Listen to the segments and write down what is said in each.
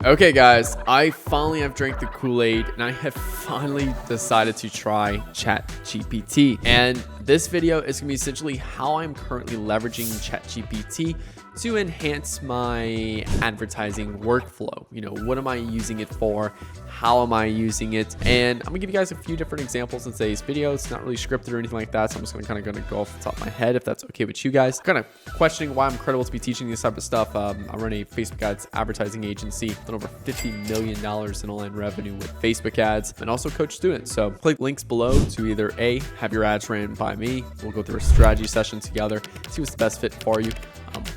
Okay guys, I finally have drank the Kool-Aid and I have finally decided to try ChatGPT. And this video is gonna be essentially how I'm currently leveraging ChatGPT to enhance my advertising workflow. What am I using it for? How am I using it? And I'm gonna give you guys a few different examples in today's video. It's not really scripted or anything like that, so I'm just gonna go off the top of my head if that's okay with you guys. Kind of questioning why I'm credible to be teaching this type of stuff. I run a Facebook ads advertising agency, done over $50 million in online revenue with Facebook ads, and also coach students. So click links below to either A, have your ads ran by me, we'll go through a strategy session together, see what's the best fit for you,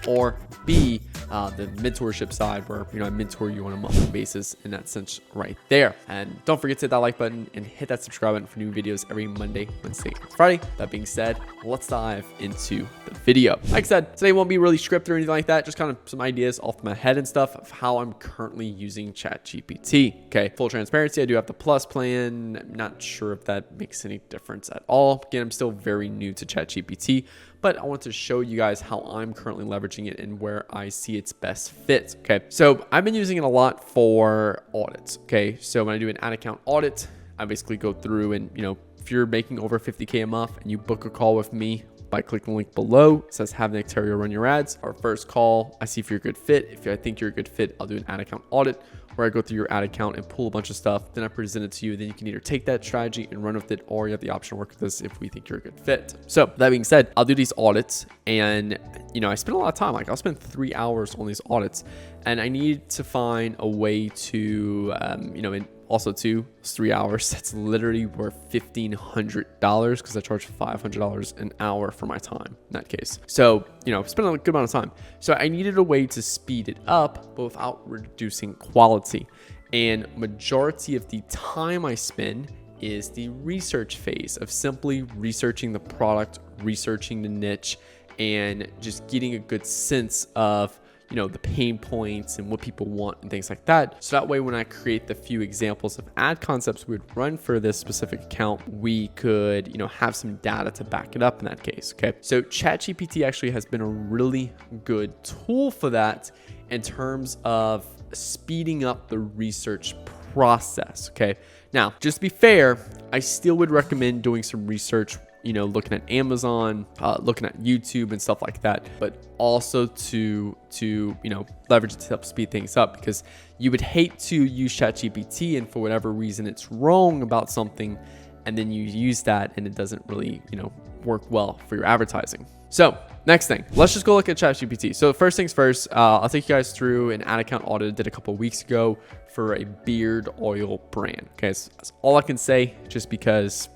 or B, the mentorship side where I mentor you on a monthly basis in that sense right there. And don't forget to hit that like button and hit that subscribe button for new videos every Monday, Wednesday, and Friday. That being said, let's dive into the video. Like I said, today won't be really scripted or anything like that, just kind of some ideas off my head and stuff of how I'm currently using ChatGPT. Okay, full transparency, I do have the Plus plan. I'm not sure if that makes any difference at all. Again, I'm still very new to ChatGPT, but I want to show you guys how I'm currently leveraging it and where I see its best fit. Okay, so I've been using it a lot for audits. Okay, so when I do an ad account audit, I basically go through and, if you're making over 50K a month and you book a call with me by clicking the link below, it says have Nick Theriot run your ads. Our first call, I see if you're a good fit. If I think you're a good fit, I'll do an ad account audit where I go through your ad account and pull a bunch of stuff. Then I present it to you. Then you can either take that strategy and run with it, or you have the option to work with us if we think you're a good fit. So that being said, I'll do these audits and, I spend a lot of time. Like I'll spend 3 hours on these audits, and I need to find a way to, and also too, it's 3 hours. That's literally worth $1,500 because I charge $500 an hour for my time in that case. So, spend a good amount of time. So I needed a way to speed it up, but without reducing quality. And majority of the time I spend is the research phase of simply researching the product, researching the niche, and just getting a good sense of the pain points and what people want and things like that. So that way, when I create the few examples of ad concepts we would run for this specific account, we could, have some data to back it up in that case. Okay. So ChatGPT actually has been a really good tool for that in terms of speeding up the research process. Okay. Now, just to be fair, I still would recommend doing some research, looking at Amazon, looking at YouTube and stuff like that, but also to leverage it to help speed things up, because you would hate to use ChatGPT and for whatever reason it's wrong about something, and then you use that and it doesn't really, work well for your advertising. So next thing, let's just go look at ChatGPT. So first things first, I'll take you guys through an ad account audit I did a couple of weeks ago for a beard oil brand. Okay, so that's all I can say, just because,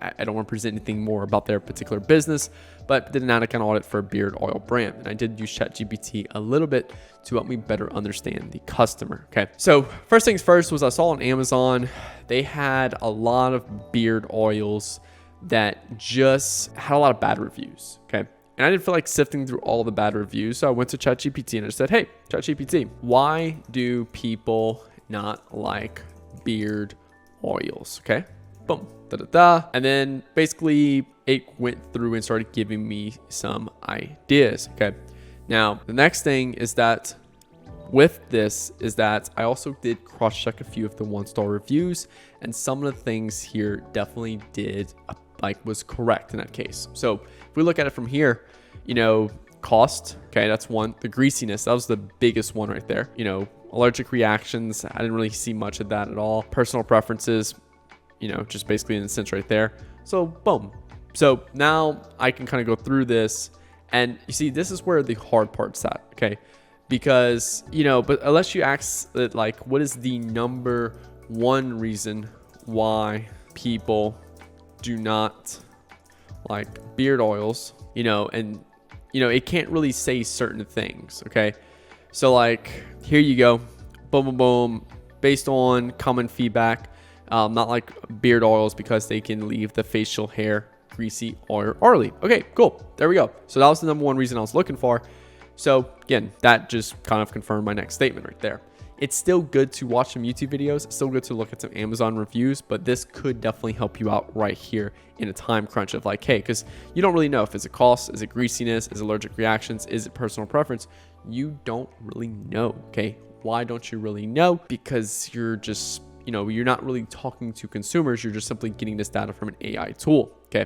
I don't want to present anything more about their particular business, but did an ad account audit for a beard oil brand. And I did use ChatGPT a little bit to help me better understand the customer. Okay, so first things first was I saw on Amazon, they had a lot of beard oils that just had a lot of bad reviews. Okay. And I didn't feel like sifting through all the bad reviews. So I went to ChatGPT and I said, hey, ChatGPT, why do people not like beard oils? Okay. Boom. And then basically it went through and started giving me some ideas. Okay. Now, the next thing is that with this is that I also did cross-check a few of the 1-star reviews, and some of the things here definitely was correct in that case. So if we look at it from here, cost, okay, that's one. The greasiness, that was the biggest one right there. Allergic reactions, I didn't really see much of that at all. Personal preferences, just basically in the sense right there. So boom. So now I can kind of go through this, and you see, this is where the hard part's at, okay? Because, but unless you ask that, what is the number one reason why people do not like beard oils, and it can't really say certain things. Okay, so here you go, boom boom boom, based on common feedback, not like beard oils because they can leave the facial hair greasy or oily. Okay, cool, there we go. So that was the number one reason I was looking for. So again, that just kind of confirmed my next statement right there. It's still good to watch some YouTube videos. It's still good to look at some Amazon reviews, but this could definitely help you out right here in a time crunch of hey, because you don't really know if it's a cost, is it greasiness, is it allergic reactions, is it personal preference? You don't really know, okay? why don't you really know? Because you're just, you're not really talking to consumers. You're just simply getting this data from an AI tool. Okay.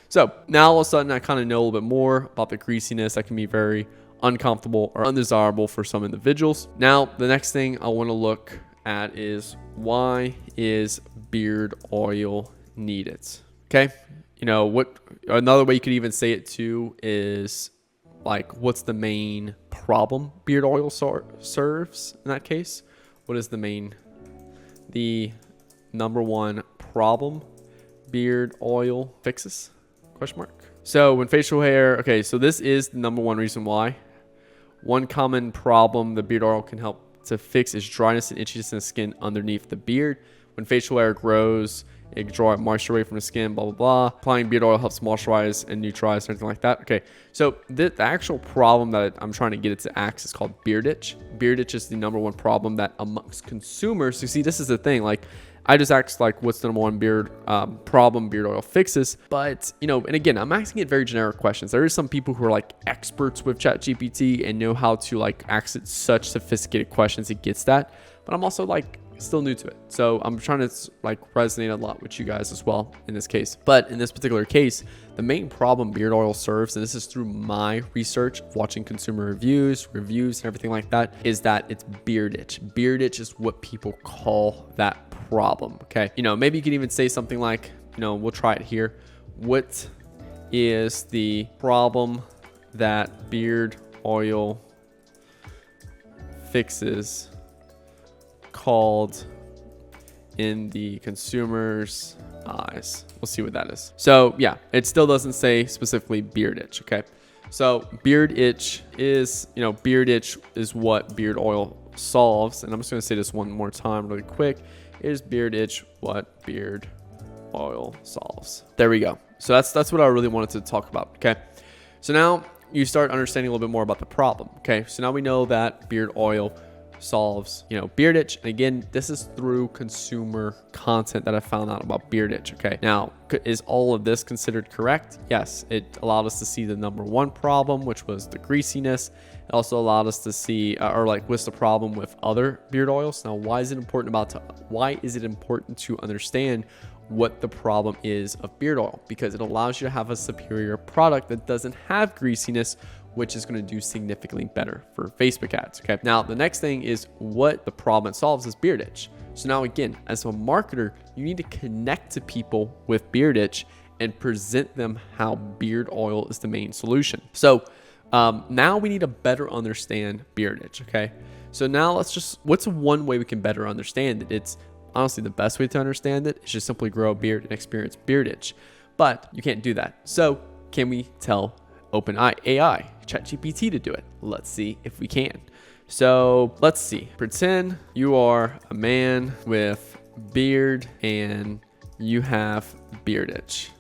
So now all of a sudden I kind of know a little bit more about the greasiness that can be very uncomfortable or undesirable for some individuals. Now, the next thing I want to look at is, why is beard oil needed? Okay. What another way you could even say it too is like, what's the main problem beard oil serves in that case? What is the number one problem beard oil fixes? Question mark. So when facial hair, okay, so this is the number one reason why. One common problem the beard oil can help to fix is dryness and itchiness in the skin underneath the beard. When facial hair grows, it can draw moisture away from the skin, blah, blah, blah. Applying beard oil helps moisturize and neutralize and everything like that. Okay, so the actual problem that I'm trying to get it to axe is called beard itch. Beard itch is the number one problem that amongst consumers. You see, this is the thing, like, I just asked like, what's the number one problem beard oil fixes? But, and again, I'm asking it very generic questions. There are some people who are like experts with ChatGPT and know how to like ask it such sophisticated questions. It gets that. But I'm also like still new to it. So I'm trying to like resonate a lot with you guys as well in this case. But in this particular case, the main problem beard oil serves, and this is through my research, watching consumer reviews and everything like that, is that it's beard itch. Beard itch is what people call that problem. Okay. Maybe you could even say something like, we'll try it here. What is the problem that beard oil fixes called in the consumer's eyes? We'll see what that is. So yeah, it still doesn't say specifically beard itch. Okay. So beard itch is what beard oil solves. And I'm just going to say this one more time really quick. Is beard itch what beard oil solves? There we go. So that's what I really wanted to talk about. Okay. So now you start understanding a little bit more about the problem. Okay. So now we know that beard oil solves, beard itch. And again, this is through consumer content that I found out about beard itch. Okay. Now, is all of this considered correct? Yes. It allowed us to see the number one problem, which was the greasiness. It also allowed us to see, what's the problem with other beard oils. Now, why is it important to understand what the problem is of beard oil? Because it allows you to have a superior product that doesn't have greasiness, which is going to do significantly better for Facebook ads. Okay. Now, the next thing is what the problem it solves is beard itch. So now again, as a marketer, you need to connect to people with beard itch and present them how beard oil is the main solution. So now we need to better understand beard itch. Okay. So now what's one way we can better understand it? It's honestly the best way to understand it is just simply grow a beard and experience beard itch, but you can't do that. So can we tell OpenAI, ChatGPT to do it? Let's see if we can. So let's see. Pretend you are a man with beard and you have beard itch.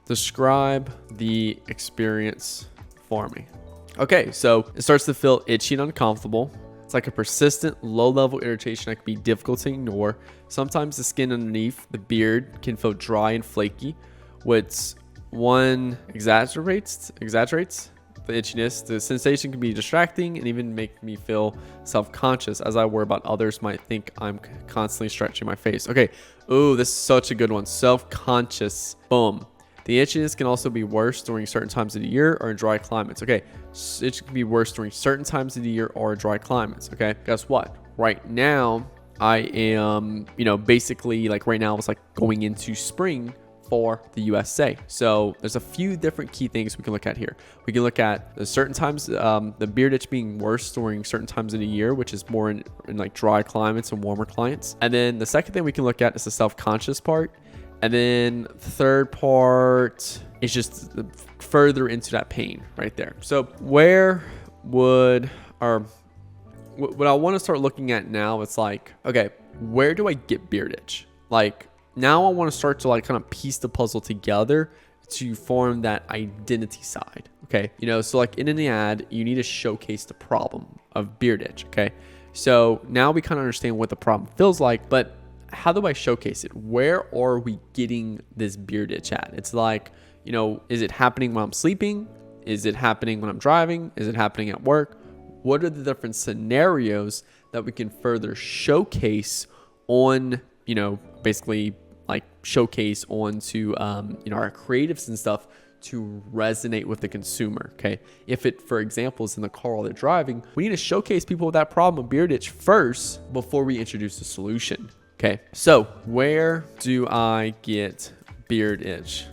Describe the experience for me. Okay, so it starts to feel itchy and uncomfortable. It's like a persistent low-level irritation that can be difficult to ignore. Sometimes the skin underneath the beard can feel dry and flaky, which one exaggerates the itchiness. The sensation can be distracting and even make me feel self-conscious, as I worry about others might think I'm constantly stretching my face. Okay. Ooh, this is such a good one. Self-conscious. Boom. The itchiness can also be worse during certain times of the year or in dry climates. Okay. It can be worse during certain times of the year or dry climates. Okay. Guess what? Right now, I am, basically like right now it's like going into spring for the USA. So there's a few different key things we can look at here. We can look at the certain times, the beard itch being worse during certain times of the year, which is more in like dry climates and warmer climates. And then the second thing we can look at is the self-conscious part. And then the third part is just further into that pain right there. So what I want to start looking at now, it's like, okay, where do I get beard itch? Like, now I want to start to like kind of piece the puzzle together to form that identity side. Okay. So like in an ad, you need to showcase the problem of beard itch. Okay. So now we kind of understand what the problem feels like, but how do I showcase it? Where are we getting this beard itch at? It's like, is it happening when I'm sleeping? Is it happening when I'm driving? Is it happening at work? What are the different scenarios that we can further showcase on, basically like showcase onto, our creatives and stuff to resonate with the consumer. Okay. If it, for example, is in the car while they're driving, we need to showcase people with that problem of beard itch first before we introduce the solution. Okay. So where do I get beard itch?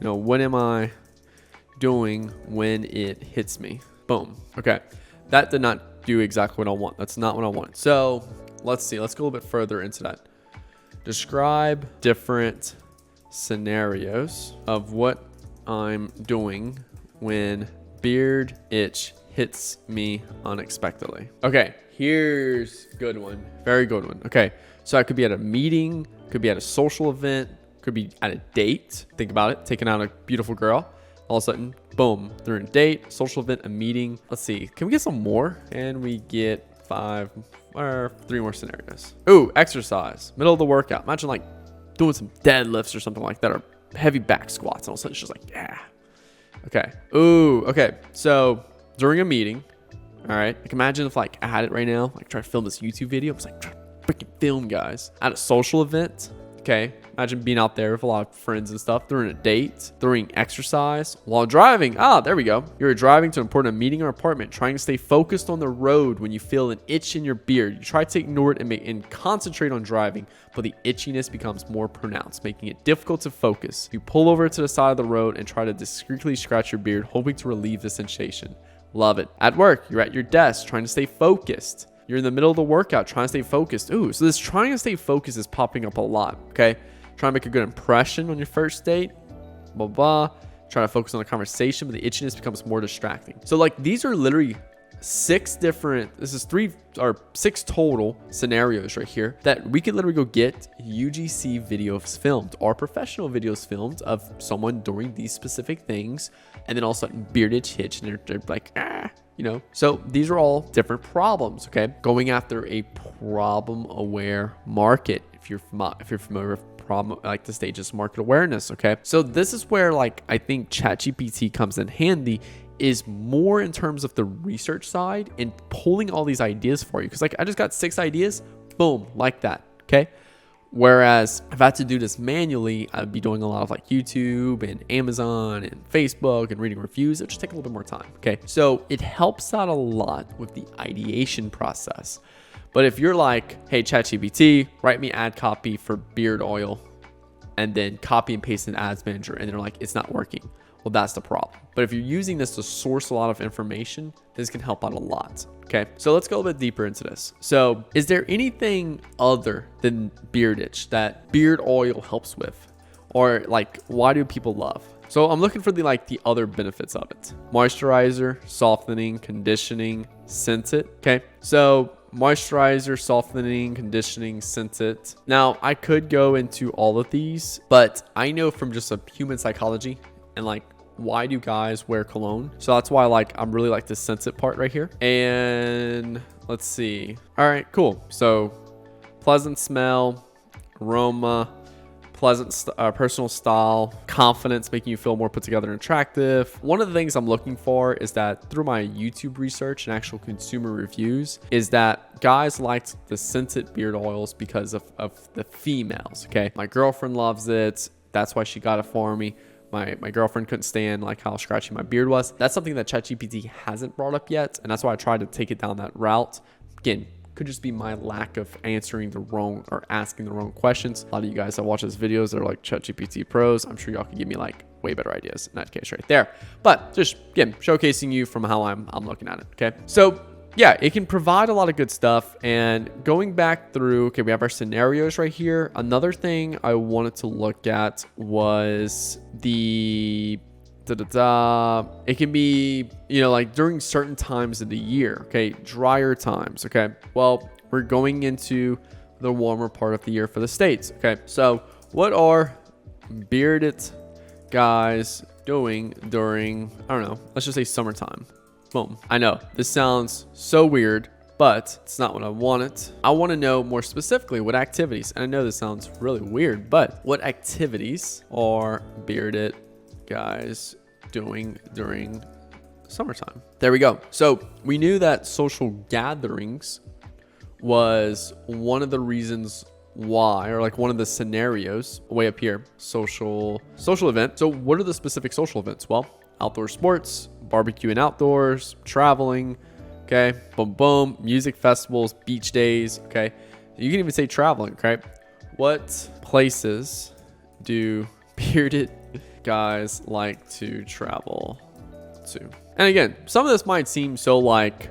What am I doing when it hits me? Boom. Okay. That did not do exactly what I want. That's not what I wanted. So let's see. Let's go a little bit further into that. Describe different scenarios of what I'm doing when beard itch hits me unexpectedly. Okay, here's a good one. Very good one. Okay, so I could be at a meeting, could be at a social event, could be at a date. Think about it, taking out a beautiful girl. All of a sudden, boom, they're in a date, social event, a meeting. Let's see, can we get some more? And we get 5 or 3 more scenarios. Ooh, exercise, middle of the workout. Imagine like doing some deadlifts or something like that, or heavy back squats. And all of a sudden it's just like, yeah. Okay. Ooh, okay. So during a meeting, all right, like imagine if like I had it right now, like try to film this YouTube video. I'm just like, try to freaking film, guys. At a social event, okay. Imagine being out there with a lot of friends and stuff during a date, during exercise, while driving. Ah, there we go. You're driving to an important meeting or appointment, trying to stay focused on the road when you feel an itch in your beard. You try to ignore it and concentrate on driving, but the itchiness becomes more pronounced, making it difficult to focus. You pull over to the side of the road and try to discreetly scratch your beard, hoping to relieve the sensation. Love it. At work, you're at your desk trying to stay focused. You're in the middle of the workout trying to stay focused. Ooh, so this trying to stay focused is popping up a lot, okay? Trying to make a good impression on your first date, blah, blah. Trying to focus on the conversation, but the itchiness becomes more distracting. So like these are literally 6 different, this is 3 or 6 total scenarios right here that we could literally go get UGC videos filmed or professional videos filmed of someone doing these specific things. And then all of a sudden beard itch hits and they're like, So these are all different problems, okay? Going after a problem aware market. If you're familiar with problem, like the stages market awareness, okay? So this is where like I think ChatGPT comes in handy, is more in terms of the research side and pulling all these ideas for you. Because like I just got 6 ideas, boom, like that, okay? Whereas if I had to do this manually, I'd be doing a lot of like YouTube and Amazon and Facebook and reading reviews. It would just take a little bit more time, okay? So it helps out a lot with the ideation process. But if you're like, hey, ChatGPT, write me ad copy for beard oil, and then copy and paste in Ads Manager, and they're like, it's not working. Well, that's the problem. But if you're using this to source a lot of information, this can help out a lot. Okay, so let's go a little bit deeper into this. So is there anything other than beard itch that beard oil helps with? Or like, why do people love? So I'm looking for the other benefits of it. Moisturizer, softening, conditioning, scent it. Okay, so moisturizer, softening, conditioning, scent it. Now I could go into all of these, but I know from just a human psychology and like, why do guys wear cologne? So that's why I'm really like the scent it part right here. And let's see. All right, cool. So pleasant smell, aroma, pleasant personal style, confidence, making you feel more put together and attractive. One of the things I'm looking for is that through my YouTube research and actual consumer reviews is that guys liked the scented beard oils because of the females, okay? My girlfriend loves it. That's why she got it for me. My girlfriend couldn't stand like how scratchy my beard was. That's something that ChatGPT hasn't brought up yet. And that's why I tried to take it down that route. Again, could just be my lack of answering the wrong or asking the wrong questions. A lot of you guys that watch these videos, they're like ChatGPT pros. I'm sure y'all could give me like way better ideas in that case right there. But just again, showcasing you from how I'm looking at it. Okay. So yeah, it can provide a lot of good stuff. And going back through, okay, we have our scenarios right here. Another thing I wanted to look at was the it can be, like during certain times of the year, okay, drier times, okay. Well, we're going into the warmer part of the year for the States, okay. So what are bearded guys doing during, I don't know, let's just say summertime? Boom. I know this sounds so weird, but it's not what I wanted. I want to know more specifically what activities, and I know this sounds really weird, but what activities are bearded guys doing during summertime? There we go. So we knew that social gatherings was one of the reasons why, or like one of the scenarios way up here, social event. So what are the specific social events? Well, outdoor sports, barbecue and outdoors, traveling, okay, boom, boom, music festivals, beach days, okay. You can even say traveling, okay. What places do bearded guys like to travel to? And again, some of this might seem so like,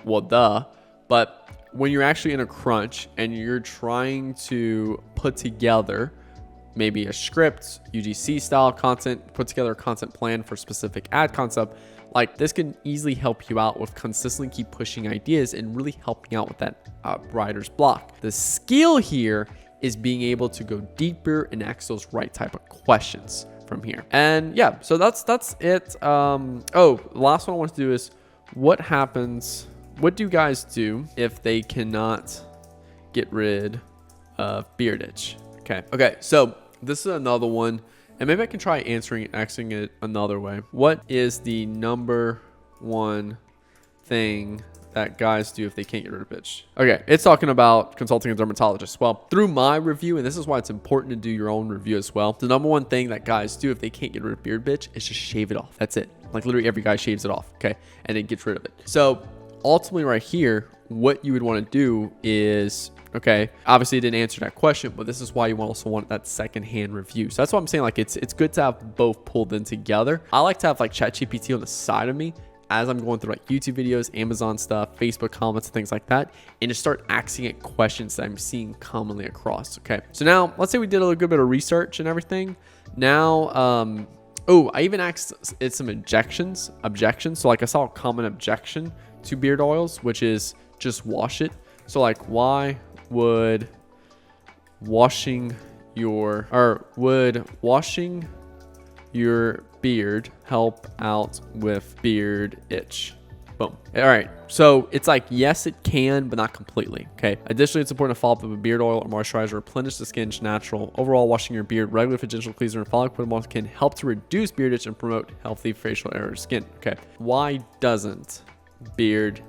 well, duh, but when you're actually in a crunch and you're trying to put together maybe a script, UGC style content, put together a content plan for a specific ad concept, like this can easily help you out with consistently keep pushing ideas and really helping out with that writer's block. The skill here is being able to go deeper and ask those right type of questions from here. And yeah, so that's it. Oh, the last one I want to do is what do guys do if they cannot get rid of beard itch? Okay, so this is another one, and maybe I can try asking it another way. What is the number one thing that guys do if they can't get rid of itch? Okay, it's talking about consulting a dermatologist. Well, through my review, and this is why it's important to do your own review as well, the number one thing that guys do if they can't get rid of beard itch is just shave it off. That's it. Like literally every guy shaves it off, okay, and it gets rid of it. So ultimately right here, what you would want to do is, okay, obviously it didn't answer that question, but this is why you also want that secondhand review. So that's why I'm saying like it's good to have both pulled in together. I like to have like ChatGPT on the side of me as I'm going through like YouTube videos, Amazon stuff, Facebook comments, and things like that, and just start asking it questions that I'm seeing commonly across. Okay, so now let's say we did a good bit of research and everything. Now, oh, I even asked it some objections. So like I saw a common objection to beard oils, which is just wash it. So like, why would washing your beard help out with beard itch? Boom. All right, so it's like, yes, it can, but not completely. Okay, additionally, it's important to follow up with a beard oil or moisturizer, replenish the skin's natural. Overall, washing your beard regularly with a gentle cleanser and follow up with one can help to reduce beard itch and promote healthy facial area of skin. Okay, why doesn't beard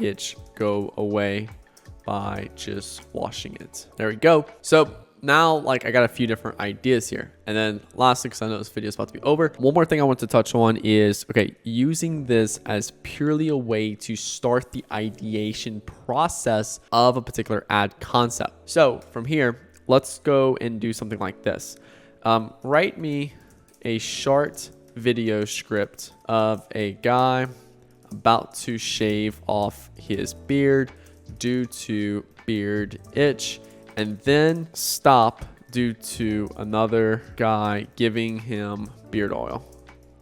itch go away by just washing it? There we go. So now, like, I got a few different ideas here. And then lastly, because I know this video is about to be over, one more thing I want to touch on is, okay, using this as purely a way to start the ideation process of a particular ad concept. So from here, let's go and do something like this. Write me a short video script of a guy about to shave off his beard due to beard itch, and then stop due to another guy giving him beard oil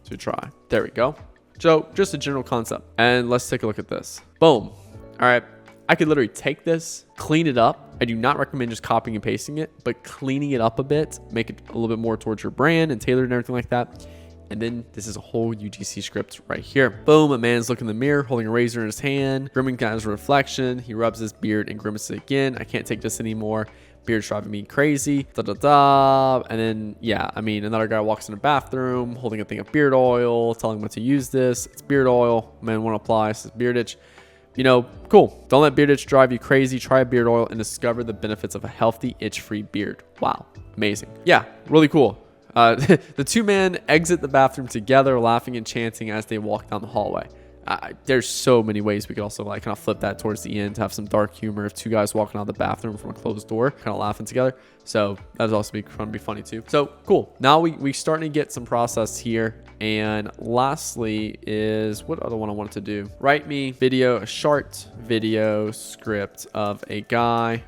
to try. There we go. So just a general concept. And let's take a look at this. Boom. All right. I could literally take this, clean it up. I do not recommend just copying and pasting it, but cleaning it up a bit, make it a little bit more towards your brand and tailored and everything like that. And then this is a whole UGC script right here. Boom, a man's looking in the mirror, holding a razor in his hand, grooming guy's reflection. He rubs his beard and grimaces again. I can't take this anymore. Beard's driving me crazy. Da da da. And then, yeah, I mean, another guy walks in the bathroom, holding a thing of beard oil, telling him what to use this. It's beard oil. Man won't apply. This is beard itch. You know, cool. Don't let beard itch drive you crazy. Try beard oil and discover the benefits of a healthy, itch-free beard. Wow, amazing. Yeah, really cool. The two men exit the bathroom together, laughing and chanting as they walk down the hallway. There's so many ways we could also like kind of flip that towards the end to have some dark humor of two guys walking out of the bathroom from a closed door, kind of laughing together. So that's also going to be funny too. So cool. Now we starting to get some process here. And lastly is, what other one I wanted to do? Write me a short video script of a guy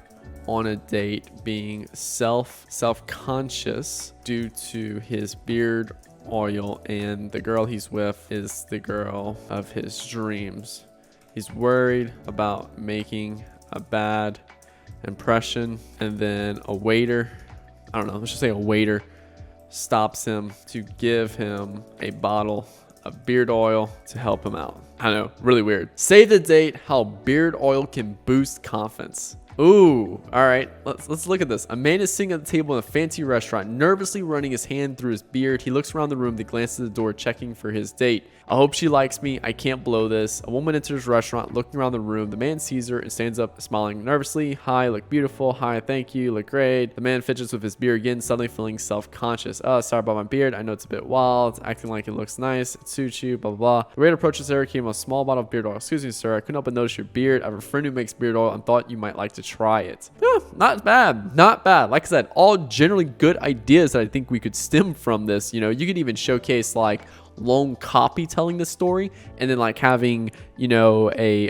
on a date being self-conscious due to his beard oil, and the girl he's with is the girl of his dreams. He's worried about making a bad impression, and then a waiter, I don't know, let's just say a waiter stops him to give him a bottle of beard oil to help him out. I know, really weird. Save the date, how beard oil can boost confidence. Ooh, all right. Let's look at this. A man is sitting at the table in a fancy restaurant, nervously running his hand through his beard. He looks around the room, then glances at the door, checking for his date. I hope she likes me. I can't blow this. A woman enters the restaurant, looking around the room. The man sees her and stands up, smiling nervously. Hi, look beautiful. Hi, thank you. Look great. The man fidgets with his beard again, suddenly feeling self-conscious. Oh, sorry about my beard. I know it's a bit wild. Acting like it looks nice. It suits you. Blah, blah, blah. The waiter approaches her, came with a small bottle of beard oil. Excuse me, sir. I couldn't help but notice your beard. I have a friend who makes beard oil and thought you might like to try it. Not bad. Not bad. Like I said, all generally good ideas that I think we could stem from this. You know, you could even showcase like lone copy telling the story, and then like having, you know, a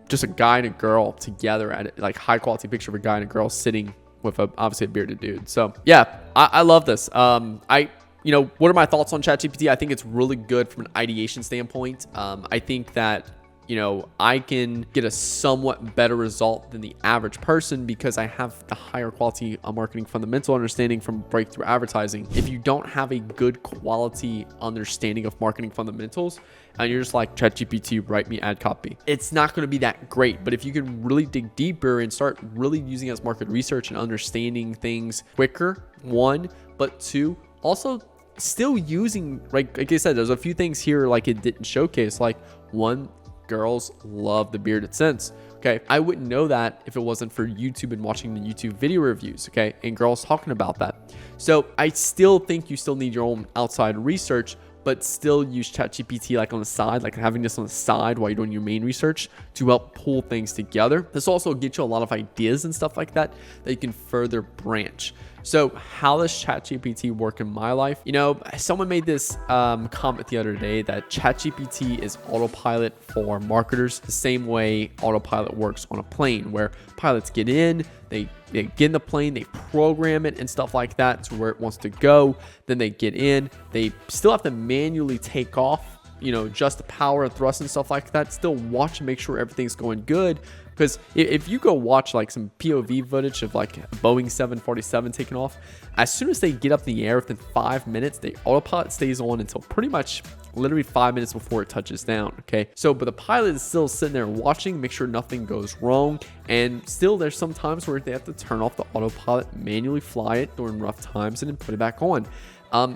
just a guy and a girl together at it, like high quality picture of a guy and a girl sitting with obviously a bearded dude. So yeah, I love this. You know, what are my thoughts on ChatGPT? I think it's really good from an ideation standpoint. I think that, you know, I can get a somewhat better result than the average person because I have the higher quality marketing fundamental understanding from breakthrough advertising. If you don't have a good quality understanding of marketing fundamentals and you're just like, ChatGPT, write me ad copy, it's not going to be that great. But if you can really dig deeper and start really using it as market research and understanding things quicker, one, but two, also still using, like I said, there's a few things here like it didn't showcase. Like one, girls love the bearded sense. Okay, I wouldn't know that if it wasn't for YouTube and watching the YouTube video reviews. Okay, and girls talking about that. So I still think you still need your own outside research, but still use ChatGPT like on the side, like having this on the side while you're doing your main research to help pull things together. This also gets you a lot of ideas and stuff like that you can further branch. So how does ChatGPT work in my life? You know, someone made this comment the other day that ChatGPT is autopilot for marketers, the same way autopilot works on a plane, where pilots get in, they get in the plane, they program it and stuff like that to where it wants to go. Then they get in, they still have to manually take off, you know, just the power and thrust and stuff like that. Still watch and make sure everything's going good. Because if you go watch like some POV footage of like a Boeing 747 taking off, as soon as they get up in the air within 5 minutes, the autopilot stays on until pretty much literally 5 minutes before it touches down. Okay, so but the pilot is still sitting there watching, make sure nothing goes wrong, and still there's some times where they have to turn off the autopilot, manually fly it during rough times, and then put it back on.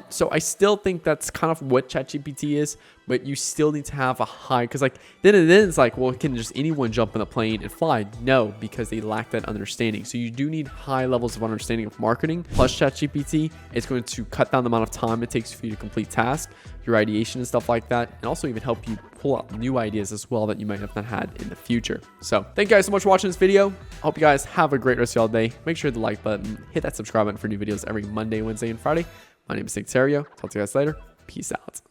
So I still think that's kind of what ChatGPT is, but you still need to have a high, because like then it's like, well, can just anyone jump in a plane and fly? No, because they lack that understanding. So you do need high levels of understanding of marketing. Plus ChatGPT is going to cut down the amount of time it takes for you to complete tasks, your ideation and stuff like that, and also even help you pull out new ideas as well that you might have not had in the future. So thank you guys so much for watching this video. I hope you guys have a great rest of y'all day. Make sure to like button, hit that subscribe button for new videos every Monday, Wednesday, and Friday. My name is Nick Theriot. Talk to you guys later. Peace out.